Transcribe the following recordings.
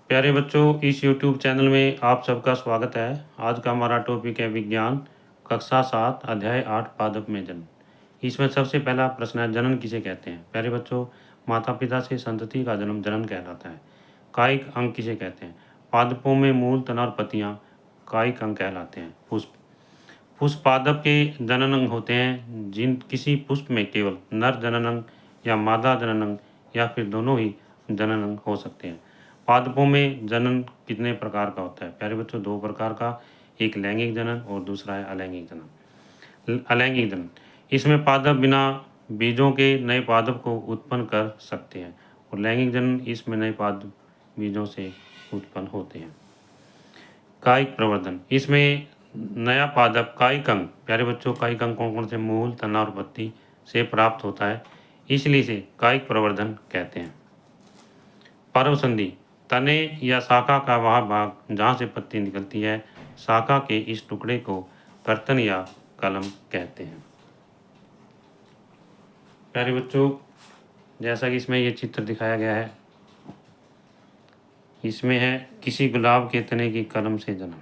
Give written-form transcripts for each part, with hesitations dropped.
प्यारे बच्चों, इस YouTube चैनल में आप सबका स्वागत है। आज का हमारा टॉपिक है विज्ञान, कक्षा 7, अध्याय 8, पादप में जन्म। इसमें सबसे पहला प्रश्न है, जनन किसे कहते हैं? प्यारे बच्चों, माता पिता से संतति का जन्म जनन कहलाता है। कायिक अंग किसे कहते हैं? पादपों में मूल, तना और पत्तियां कायिक अंग कहलाते हैं। पुष्प पुष्प पादप के जनन अंग होते हैं। जिन किसी पुष्प में केवल नर जनन अंग या मादा जनन अंग या फिर दोनों ही जनन अंग हो सकते हैं। पादपों में जनन कितने प्रकार का होता है? प्यारे बच्चों, दो प्रकार का, एक लैंगिक जनन और दूसरा है अलैंगिक जनन। अलैंगिक जनन, इसमें पादप बिना बीजों के नए पादप को उत्पन्न कर सकते हैं, और लैंगिक जनन, इसमें नए पादप बीजों से उत्पन्न होते हैं। कायिक प्रवर्धन, इसमें नया पादप कायिक अंग, प्यारे बच्चों, कायिक अंग कौन कौन से? मूल, तना और पत्ती से प्राप्त होता है, इसलिए इसे कायिक प्रवर्धन कहते हैं। पर्व संधि, तने या शाखा का वह भाग जहाँ से पत्ती निकलती है, शाखा के इस टुकड़े को कर्तन या कलम कहते हैं। प्यारे बच्चों, जैसा कि इसमें ये चित्र दिखाया गया है, इसमें है किसी गुलाब के तने की कलम से जन्म,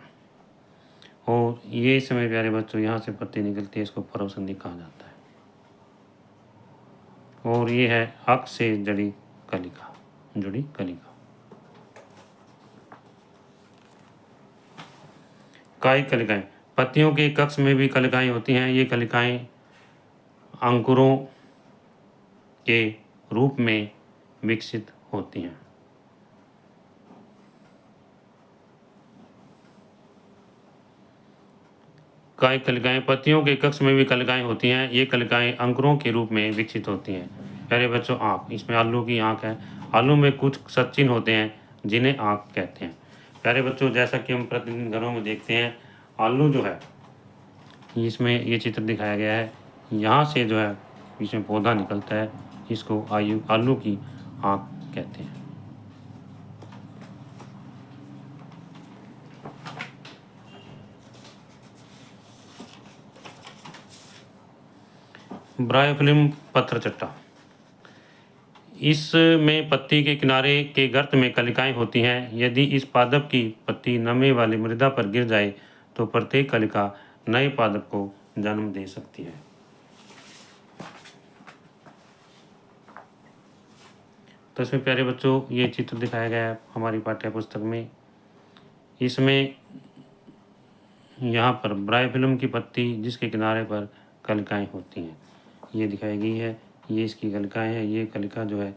और ये समय प्यारे बच्चों यहाँ से पत्ती निकलती है, इसको पर्व संधि कहा जाता है। और ये है अक्ष से जुड़ी कलिका। कायिक कलिकाएं, पत्तियों के कक्ष में भी कलिकाएं होती हैं। ये कलिकाएं अंकुरों के रूप में विकसित होती हैं। कायिक कलिकाएं, पत्तियों के कक्ष में भी कलिकाएं होती हैं। ये कलिकाएं अंकुरों के रूप में विकसित होती हैं। प्यारे बच्चों, आँख, इसमें आलू की आँख है। आलू में कुछ सचिन्ह होते हैं जिन्हें आँख कहते हैं। प्यारे बच्चों, जैसा कि हम प्रतिदिन घरों में देखते हैं, आलू जो है, इसमें ये चित्र दिखाया गया है, यहाँ से जो है इसमें पौधा निकलता है, इसको आलू की आँख कहते हैं। ब्रायोफिल्म पत्रचट्टा, इसमें पत्ती के किनारे के गर्त में कलिकाएं होती हैं। यदि इस पादप की पत्ती नमी वाली मृदा पर गिर जाए तो प्रत्येक कलिका नए पादप को जन्म दे सकती है। तो इसमें प्यारे बच्चों, ये चित्र दिखाया गया है हमारी पाठ्य पुस्तक में। इसमें यहाँ पर ब्रायोफिल्म की पत्ती जिसके किनारे पर कलिकाएं होती हैं, ये दिखाई गई है। ये इसकी कलिकाएं हैं। ये कलिका जो है,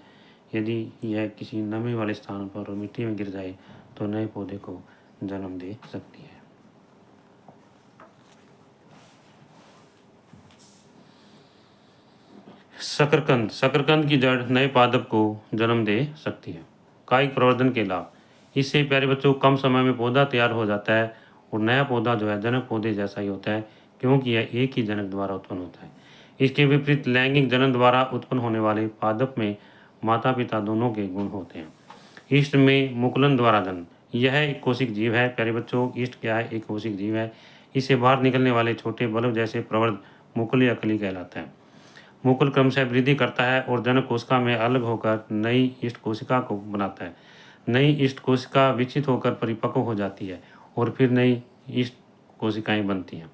यदि यह किसी नमी वाले स्थान पर मिट्टी में गिर जाए तो नए पौधे को जन्म दे सकती है। शकरकंद, शकरकंद की जड़ नए पादप को जन्म दे सकती है। कायिक प्रवर्धन के लाभ, इससे प्यारे बच्चों कम समय में पौधा तैयार हो जाता है, और नया पौधा जो है जनक पौधे जैसा ही होता है, क्योंकि यह एक ही जनक द्वारा उत्पन्न होता है। इसके विपरीत लैंगिक जनन द्वारा उत्पन्न होने वाले पादप में माता पिता दोनों के गुण होते हैं। ईस्ट में मुकुलन द्वारा जन्म, यह एक कोशिक जीव है। प्यारे बच्चों, ईस्ट क्या है? एक कोशिक जीव है। इससे बाहर निकलने वाले छोटे बल्ब जैसे प्रवर्ध मुकुल या कली कहलाता है। मुकुल क्रमशः वृद्धि करता है और जनक कोशिका में अलग होकर नई ईस्ट कोशिका को बनाता है। नई ईस्ट कोशिका विकसित होकर परिपक्व हो जाती है और फिर नई ईस्ट कोशिकाएं बनती हैं।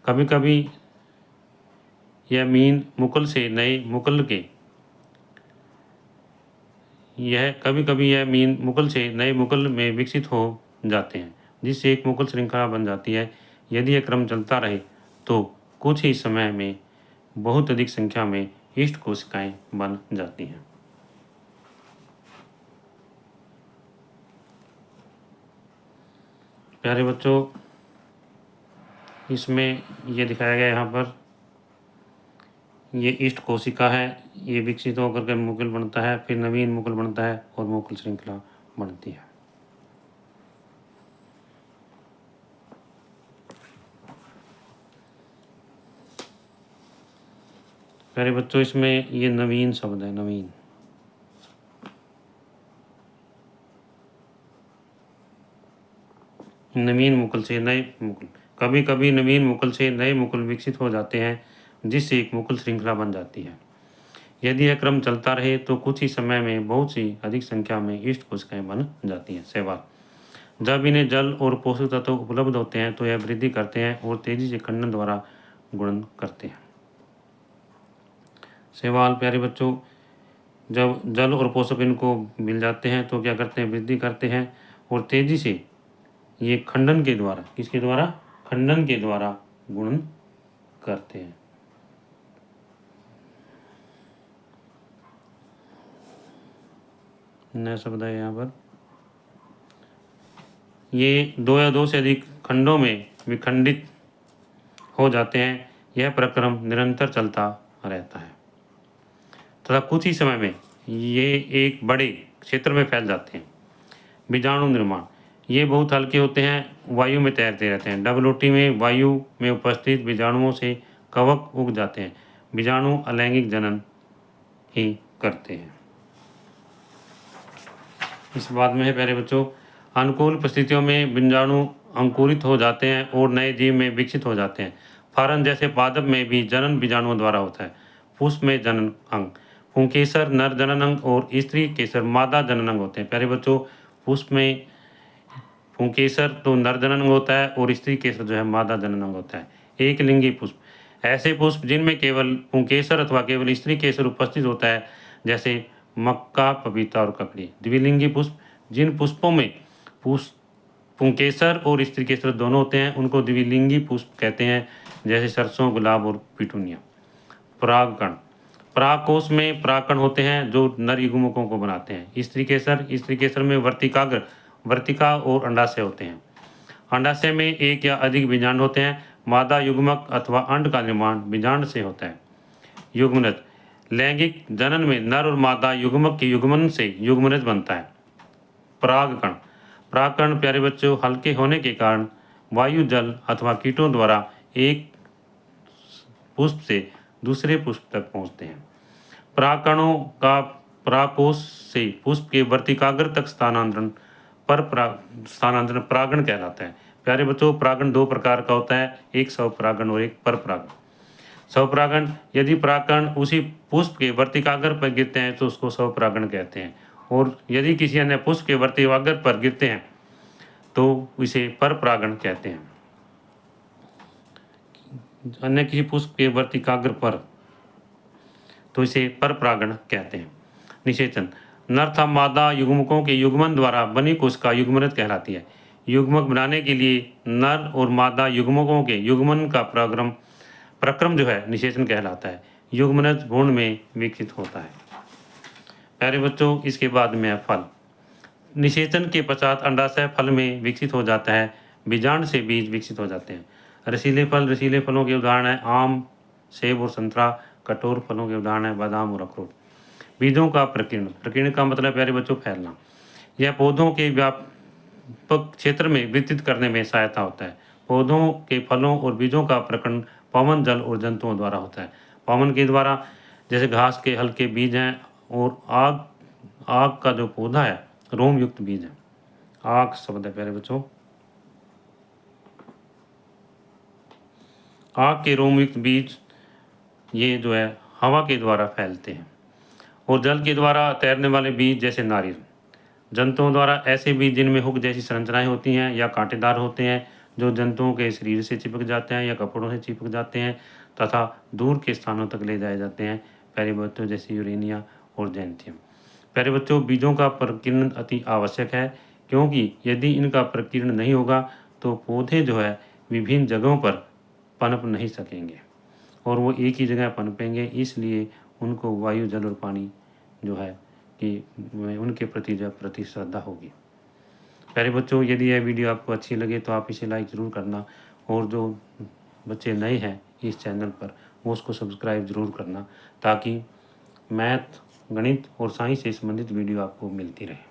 कभी कभी यह मीन मुकुल से नए मुकुल के नए मुकुल में विकसित हो जाते हैं, जिससे एक मुकुल श्रृंखला बन जाती है। यदि यह क्रम चलता रहे तो कुछ ही समय में बहुत अधिक संख्या में ईस्ट कोशिकाएं बन जाती हैं। प्यारे बच्चों, इसमें ये दिखाया गया, यहाँ पर ये ईस्ट कोशिका है। ये विकसित होकर के मुकुल बनता है, फिर नवीन मुकुल बनता है और मुकुल श्रृंखला बनती है। प्यारे बच्चों, इसमें ये नवीन शब्द है, नवीन। नवीन मुकुल से नए मुकुल, कभी कभी नवीन मुकुल से नए मुकुल विकसित हो जाते हैं, जिससे एक मुकुल श्रृंखला बन जाती है। यदि यह क्रम चलता रहे तो कुछ ही समय में बहुत सी अधिक संख्या में ईस्ट कोशिकाएं बन जाती हैं। सवाल, जब इन्हें जल और पोषक तत्व उपलब्ध होते हैं तो यह वृद्धि करते हैं और तेजी से खंडन द्वारा गुणन करते हैं। सवाल, प्यारे बच्चों, जब जल और पोषक इनको मिल जाते हैं तो क्या करते हैं, वृद्धि करते हैं और तेजी से ये खंडन के द्वारा, किसके द्वारा, खंडन के द्वारा गुणन करते हैं। नया शब्द है यहाँ पर, ये दो या दो से अधिक खंडों में विखंडित हो जाते हैं। यह प्रक्रम निरंतर चलता रहता है तथा कुछ ही समय में ये एक बड़े क्षेत्र में फैल जाते हैं। बीजाणु निर्माण, ये बहुत हल्के होते हैं, वायु में तैरते रहते हैं। WT में वायु में उपस्थित बीजाणुओं से कवक उग जाते हैं। बीजाणु अलैंगिक जनन ही करते हैं। इस बात में है प्यारे बच्चों, अनुकूल परिस्थितियों में बीजाणु अंकुरित हो जाते हैं और नए जीव में विकसित हो जाते हैं। फारन जैसे पादप में भी जनन बीजाणुओं द्वारा होता है। पुष्प में जनन अंग, पुंकेसर नर जनन अंग और स्त्री केसर मादा जनन अंग होते हैं। प्यारे बच्चों, पुष्प में पुंकेसर तो नर जनन अंग होता है और स्त्री केसर जो है मादा जनन अंग होता है। एक लिंगी पुष्प, ऐसे पुष्प जिनमें केवल पुंकेसर अथवा केवल स्त्री केसर उपस्थित होता है, जैसे मक्का, पपीता और ककड़ी। द्विलिंगी पुष्प, जिन पुष्पों में पुंकेसर और स्त्री केसर दोनों होते हैं उनको द्विलिंगी पुष्प कहते हैं, जैसे सरसों, गुलाब और पिटूनिया। परागकण, परागकोश में परागकण होते हैं जो नर युग्मकों को बनाते हैं। स्त्री केसर में वर्तिका और अंडाशय होते हैं। अंडाशय में एक या अधिक बीजांड होते हैं। मादा युग्मक अथवा अंड का निर्माण बीजांड से होता है। युग्मनज, लैंगिक जनन में नर और मादा युग्मक के युग्मन से युग्मनज बनता है। परागकण, परागकण प्यारे बच्चों हल्के होने के कारण वायु, जल अथवा कीटों द्वारा एक पुष्प से दूसरे पुष्प तक पहुंचते हैं। परागकणों का परागकोश से पुष्प के वर्तिकाग्र तक स्थानांतरण परागण कहलाता है। प्यारे बच्चों, परागण दो प्रकार का होता है, एक स्वपरागण और एक परपरागण। स्वपरागण, यदि परागकण उसी पुष्प के वर्तिकाग्र पर गिरते हैं तो उसको स्वपरागण कहते हैं, और यदि किसी अन्य पुष्प के वर्तिकाग्र पर गिरते हैं तो इसे परपरागण कहते हैं। अन्य किसी पुष्प के वर्तिकाग्र पर तो इसे परपरागण कहते हैं। निषेचन, नर तथा मादा युग्मकों के युग्मन द्वारा बनी कोशिका युग्मनज कहलाती है। युग्मक बनाने के लिए नर और मादा युग्मकों के युग्मन का प्रक्रम जो है निषेचन कहलाता है। युग्मनज भ्रूण में विकसित होता है। प्यारे बच्चों, इसके बाद में फल। निषेचन के पश्चात अंडाशय फल में विकसित हो जाता है। बीजांड से बीज विकसित हो जाते हैं। रसीले फलों के उदाहरण हैं आम, सेब और संतरा। कठोर फलों के उदाहरण हैं बादाम और अखरोट। बीजों का प्रकीर्ण का मतलब प्यारे बच्चों फैलना। यह पौधों के व्यापक क्षेत्र में विस्तृत करने में सहायता होता है। पौधों के फलों और बीजों का प्रकरण पवन, जल और जंतुओं द्वारा होता है। पवन के द्वारा जैसे घास के हल्के बीज हैं, और आग का जो पौधा है रोम युक्त बीज है। आग शब्द है प्यारे बच्चों, आग के रोम युक्त बीज ये जो है हवा के द्वारा फैलते हैं। और जल के द्वारा तैरने वाले बीज जैसे नारियल। जंतुओं द्वारा ऐसे बीज जिनमें हुक जैसी संरचनाएं होती हैं या कांटेदार होते हैं, जो जंतुओं के शरीर से चिपक जाते हैं या कपड़ों से चिपक जाते हैं तथा दूर के स्थानों तक ले जाए जाते हैं। प्यारे बच्चों, जैसे यूरेनिया और जैंथियम। प्यारे बच्चों, बीजों का प्रकीर्ण अति आवश्यक है, क्योंकि यदि इनका प्रकीर्ण नहीं होगा तो पौधे जो है विभिन्न जगहों पर पनप नहीं सकेंगे और वो एक ही जगह पनपेंगे। इसलिए उनको वायु, जल और पानी जो है कि उनके प्रति जो प्रति श्रद्धा होगी। प्यारे बच्चों, यदि यह वीडियो आपको अच्छी लगे तो आप इसे लाइक ज़रूर करना, और जो बच्चे नए हैं इस चैनल पर वो उसको सब्सक्राइब ज़रूर करना, ताकि मैथ, गणित और साइंस से संबंधित वीडियो आपको मिलती रहे।